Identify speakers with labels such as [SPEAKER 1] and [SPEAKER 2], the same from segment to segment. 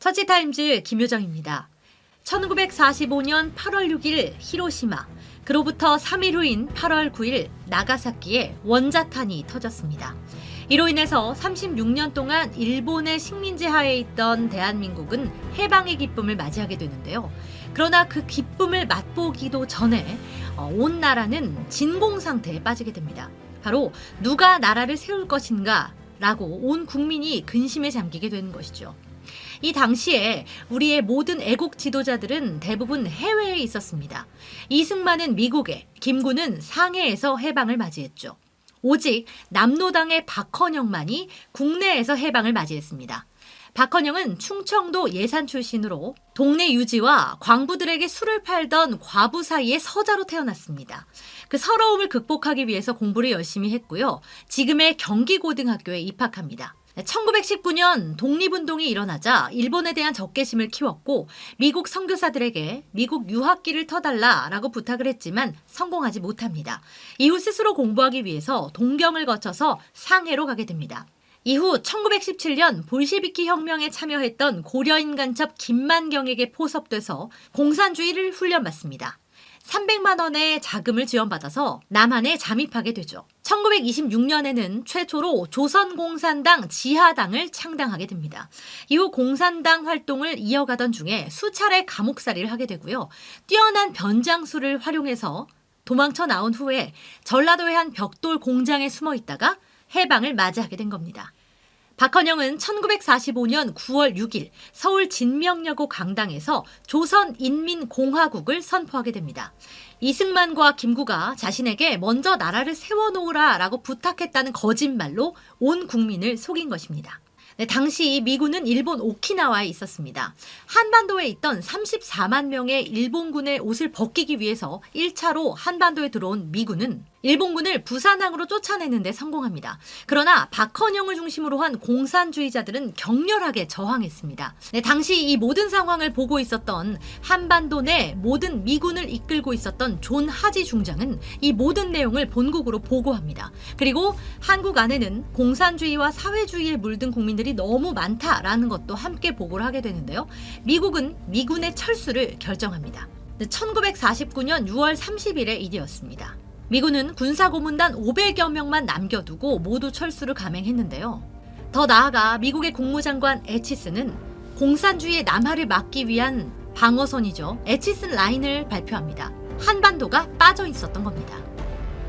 [SPEAKER 1] 터치타임즈 김효정입니다. 1945년 8월 6일 히로시마, 그로부터 3일 후인 8월 9일 나가사키에 원자탄이 터졌습니다. 이로 인해서 36년 동안 일본의 식민지 하에 있던 대한민국은 해방의 기쁨을 맞이하게 되는데요. 그러나 그 기쁨을 맛보기도 전에 온 나라는 진공 상태에 빠지게 됩니다. 바로 누가 나라를 세울 것인가 라고 온 국민이 근심에 잠기게 되는 것이죠. 이 당시에 우리의 모든 애국 지도자들은 대부분 해외에 있었습니다. 이승만은 미국에, 김구는 상해에서 해방을 맞이했죠. 오직 남로당의 박헌영만이 국내에서 해방을 맞이했습니다. 박헌영은 충청도 예산 출신으로 동네 유지와 광부들에게 술을 팔던 과부 사이의 서자로 태어났습니다. 그 서러움을 극복하기 위해서 공부를 열심히 했고요. 지금의 경기고등학교에 입학합니다. 1919년 독립운동이 일어나자 일본에 대한 적개심을 키웠고 미국 선교사들에게 미국 유학기를 터달라라고 부탁을 했지만 성공하지 못합니다. 이후 스스로 공부하기 위해서 동경을 거쳐서 상해로 가게 됩니다. 이후 1917년 볼셰비키 혁명에 참여했던 고려인 간첩 김만경에게 포섭돼서 공산주의를 훈련받습니다. 300만 원의 자금을 지원받아서 남한에 잠입하게 되죠. 1926년에는 최초로 조선공산당 지하당을 창당하게 됩니다. 이후 공산당 활동을 이어가던 중에 수차례 감옥살이를 하게 되고요. 뛰어난 변장술을 활용해서 도망쳐 나온 후에 전라도의 한 벽돌 공장에 숨어 있다가 해방을 맞이하게 된 겁니다. 박헌영은 1945년 9월 6일 서울 진명여고 강당에서 조선인민공화국을 선포하게 됩니다. 이승만과 김구가 자신에게 먼저 나라를 세워놓으라 라고 부탁했다는 거짓말로 온 국민을 속인 것입니다. 당시 미군은 일본 오키나와에 있었습니다. 한반도에 있던 34만 명의 일본군의 옷을 벗기기 위해서 1차로 한반도에 들어온 미군은 일본군을 부산항으로 쫓아내는 데 성공합니다. 그러나 박헌영을 중심으로 한 공산주의자들은 격렬하게 저항했습니다. 당시 이 모든 상황을 보고 있었던 한반도 내 모든 미군을 이끌고 있었던 존 하지 중장은 이 모든 내용을 본국으로 보고합니다. 그리고 한국 안에는 공산주의와 사회주의에 물든 국민들이 너무 많다라는 것도 함께 보고를 하게 되는데요. 미국은 미군의 철수를 결정합니다. 1949년 6월 30일의 일이었습니다. 미군은 군사고문단 500여 명만 남겨두고 모두 철수를 감행했는데요. 더 나아가 미국의 국무장관 에치스는 공산주의의 남하를 막기 위한 방어선이죠. 에치슨 라인을 발표합니다. 한반도가 빠져 있었던 겁니다.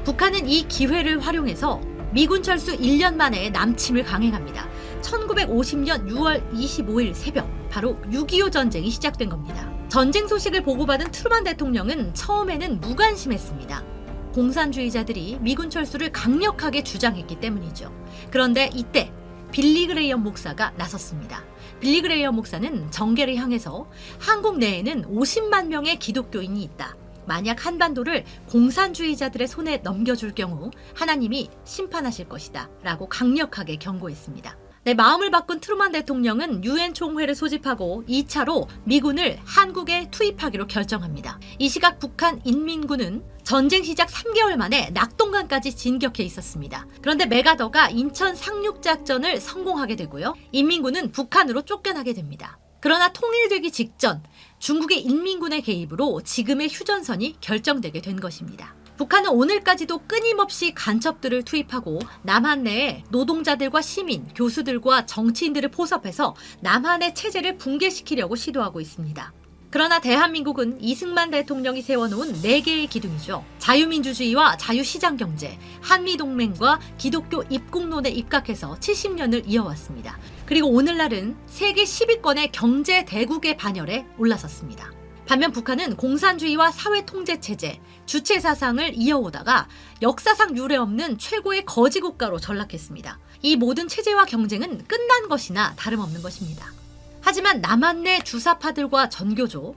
[SPEAKER 1] 북한은 이 기회를 활용해서 미군 철수 1년 만에 남침을 강행합니다. 1950년 6월 25일 새벽, 바로 6.25 전쟁이 시작된 겁니다. 전쟁 소식을 보고받은 트루만 대통령은 처음에는 무관심했습니다. 공산주의자들이 미군 철수를 강력하게 주장했기 때문이죠. 그런데 이때 빌리 그레이엄 목사가 나섰습니다. 빌리 그레이엄 목사는 정계를 향해서 한국 내에는 50만 명의 기독교인이 있다. 만약 한반도를 공산주의자들의 손에 넘겨줄 경우 하나님이 심판하실 것이다 라고 강력하게 경고했습니다. 마음을 바꾼 트루만 대통령은 유엔 총회를 소집하고 2차로 미군을 한국에 투입하기로 결정합니다. 이 시각 북한 인민군은 전쟁 시작 3개월 만에 낙동강까지 진격해 있었습니다. 그런데 메가더가 인천 상륙작전을 성공하게 되고요. 인민군은 북한으로 쫓겨나게 됩니다. 그러나 통일되기 직전 중국의 인민군의 개입으로 지금의 휴전선이 결정되게 된 것입니다. 북한은 오늘까지도 끊임없이 간첩들을 투입하고 남한 내에 노동자들과 시민, 교수들과 정치인들을 포섭해서 남한의 체제를 붕괴시키려고 시도하고 있습니다. 그러나 대한민국은 이승만 대통령이 세워놓은 4개의 기둥이죠. 자유민주주의와 자유시장경제, 한미동맹과 기독교 입국론에 입각해서 70년을 이어왔습니다. 그리고 오늘날은 세계 10위권의 경제 대국의 반열에 올라섰습니다. 반면 북한은 공산주의와 사회통제체제, 주체사상을 이어오다가 역사상 유례없는 최고의 거지국가로 전락했습니다. 이 모든 체제와 경쟁은 끝난 것이나 다름없는 것입니다. 하지만 남한 내 주사파들과 전교조,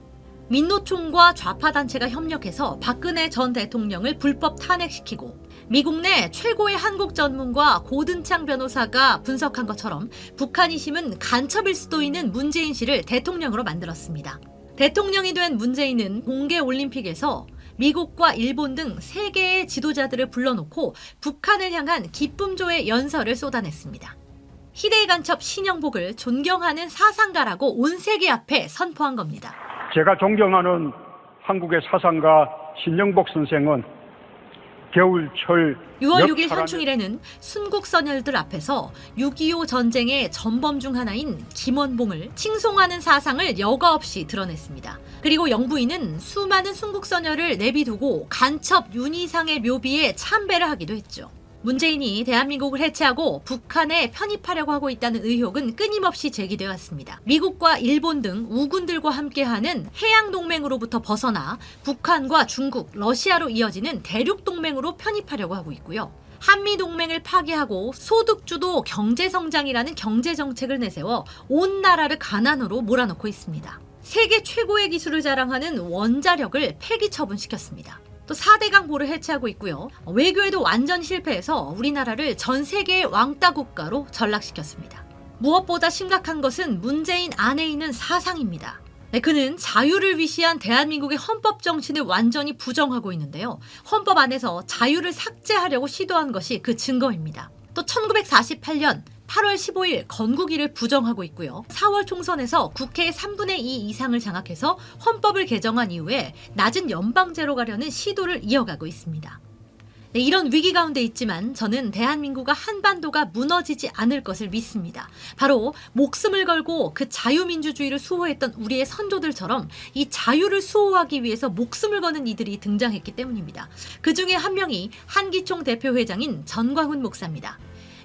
[SPEAKER 1] 민노총과 좌파단체가 협력해서 박근혜 전 대통령을 불법 탄핵시키고 미국 내 최고의 한국 전문가 고든창 변호사가 분석한 것처럼 북한이심은 간첩일 수도 있는 문재인 씨를 대통령으로 만들었습니다. 대통령이 된 문재인은 동계올림픽에서 미국과 일본 등 세계의 지도자들을 불러놓고 북한을 향한 기쁨조의 연설을 쏟아냈습니다. 희대의 간첩 신영복을 존경하는 사상가라고 온 세계 앞에 선포한 겁니다.
[SPEAKER 2] 제가 존경하는 한국의 사상가 신영복 선생은 겨울철
[SPEAKER 1] 6월 6일 현충일에는 순국선열들 앞에서 6.25 전쟁의 전범 중 하나인 김원봉을 칭송하는 사상을 여과 없이 드러냈습니다. 그리고 영부인은 수많은 순국선열을 내비두고 간첩 윤희상의 묘비에 참배를 하기도 했죠. 문재인이 대한민국을 해체하고 북한에 편입하려고 하고 있다는 의혹은 끊임없이 제기되어 왔습니다. 미국과 일본 등 우군들과 함께하는 해양동맹으로부터 벗어나 북한과 중국, 러시아로 이어지는 대륙동맹으로 편입하려고 하고 있고요. 한미동맹을 파기하고 소득주도 경제성장이라는 경제정책을 내세워 온 나라를 가난으로 몰아넣고 있습니다. 세계 최고의 기술을 자랑하는 원자력을 폐기 처분시켰습니다. 또 4대강 보를 해체하고 있고요. 외교에도 완전 실패해서 우리나라를 전 세계의 왕따 국가로 전락시켰습니다. 무엇보다 심각한 것은 문재인 안에 있는 사상입니다. 그는 자유를 위시한 대한민국의 헌법 정신을 완전히 부정하고 있는데요. 헌법 안에서 자유를 삭제하려고 시도한 것이 그 증거입니다. 또 1948년 8월 15일 건국일을 부정하고 있고요. 4월 총선에서 국회의 3분의 2 이상을 장악해서 헌법을 개정한 이후에 낮은 연방제로 가려는 시도를 이어가고 있습니다. 네, 이런 위기 가운데 있지만 저는 대한민국과 한반도가 무너지지 않을 것을 믿습니다. 바로 목숨을 걸고 그 자유민주주의를 수호했던 우리의 선조들처럼 이 자유를 수호하기 위해서 목숨을 거는 이들이 등장했기 때문입니다. 그 중에 한 명이 한기총 대표회장인 전광훈 목사입니다.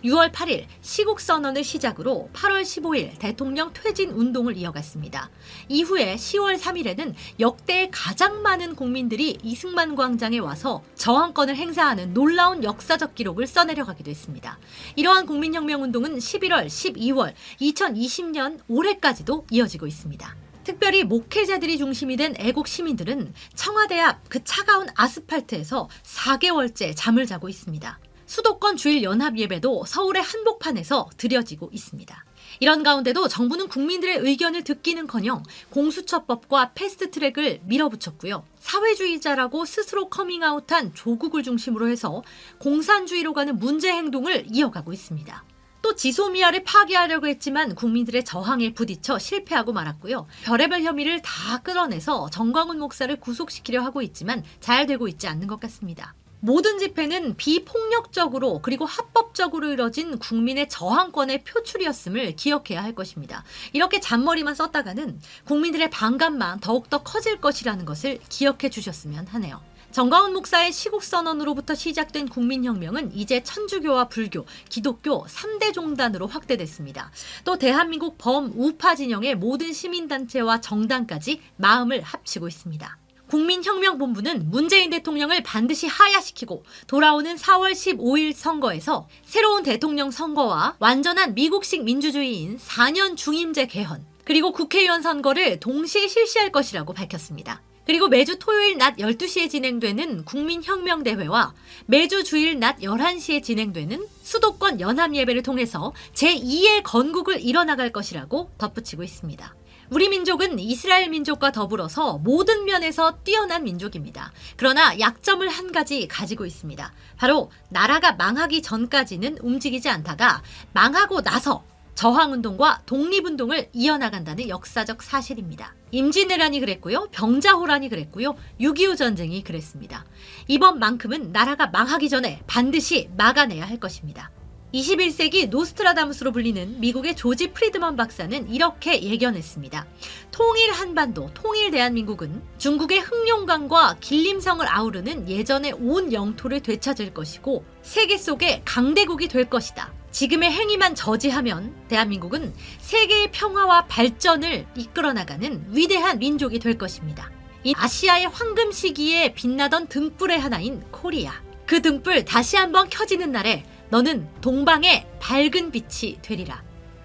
[SPEAKER 1] 6월 8일 시국선언을 시작으로 8월 15일 대통령 퇴진 운동을 이어갔습니다. 이후에 10월 3일에는 역대 가장 많은 국민들이 이승만 광장에 와서 저항권을 행사하는 놀라운 역사적 기록을 써내려가기도 했습니다. 이러한 국민혁명운동은 11월, 12월, 2020년 올해까지도 이어지고 있습니다. 특별히 목회자들이 중심이 된 애국 시민들은 청와대 앞 그 차가운 아스팔트에서 4개월째 잠을 자고 있습니다. 수도권 주일 연합 예배도 서울의 한복판에서 드려지고 있습니다. 이런 가운데도 정부는 국민들의 의견을 듣기는커녕 공수처법과 패스트트랙을 밀어붙였고요. 사회주의자라고 스스로 커밍아웃한 조국을 중심으로 해서 공산주의로 가는 문제 행동을 이어가고 있습니다. 또 지소미아를 파기하려고 했지만 국민들의 저항에 부딪혀 실패하고 말았고요. 별의별 혐의를 다 끌어내서 전광훈 목사를 구속시키려 하고 있지만 잘 되고 있지 않는 것 같습니다. 모든 집회는 비폭력적으로 그리고 합법적으로 이뤄진 국민의 저항권의 표출이었음을 기억해야 할 것입니다. 이렇게 잔머리만 썼다가는 국민들의 반감만 더욱더 커질 것이라는 것을 기억해 주셨으면 하네요. 전광훈 목사의 시국선언으로부터 시작된 국민혁명은 이제 천주교와 불교, 기독교 3대 종단으로 확대됐습니다. 또 대한민국 범우파 진영의 모든 시민단체와 정당까지 마음을 합치고 있습니다. 국민혁명본부는 문재인 대통령을 반드시 하야시키고 돌아오는 4월 15일 선거에서 새로운 대통령 선거와 완전한 미국식 민주주의인 4년 중임제 개헌, 그리고 국회의원 선거를 동시에 실시할 것이라고 밝혔습니다. 그리고 매주 토요일 낮 12시에 진행되는 국민혁명대회와 매주 주일 낮 11시에 진행되는 수도권 연합예배를 통해서 제2의 건국을 이뤄나갈 것이라고 덧붙이고 있습니다. 우리 민족은 이스라엘 민족과 더불어서 모든 면에서 뛰어난 민족입니다. 그러나 약점을 한 가지 가지고 있습니다. 바로 나라가 망하기 전까지는 움직이지 않다가 망하고 나서 저항운동과 독립운동을 이어나간다는 역사적 사실입니다. 임진왜란이 그랬고요. 병자호란이 그랬고요. 6.25 전쟁이 그랬습니다. 이번만큼은 나라가 망하기 전에 반드시 막아내야 할 것입니다. 21세기 노스트라다무스로 불리는 미국의 조지 프리드먼 박사는 이렇게 예견했습니다. 통일 한반도, 통일 대한민국은 중국의 흑룡강과 길림성을 아우르는 예전의 온 영토를 되찾을 것이고 세계 속의 강대국이 될 것이다. 지금의 행위만 저지하면 대한민국은 세계의 평화와 발전을 이끌어 나가는 위대한 민족이 될 것입니다. 이 아시아의 황금 시기에 빛나던 등불의 하나인 코리아. 그 등불 다시 한번 켜지는 날에 너는 동방의 밝은 빛이 되리라.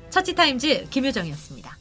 [SPEAKER 1] 처치타임즈 김효정이었습니다.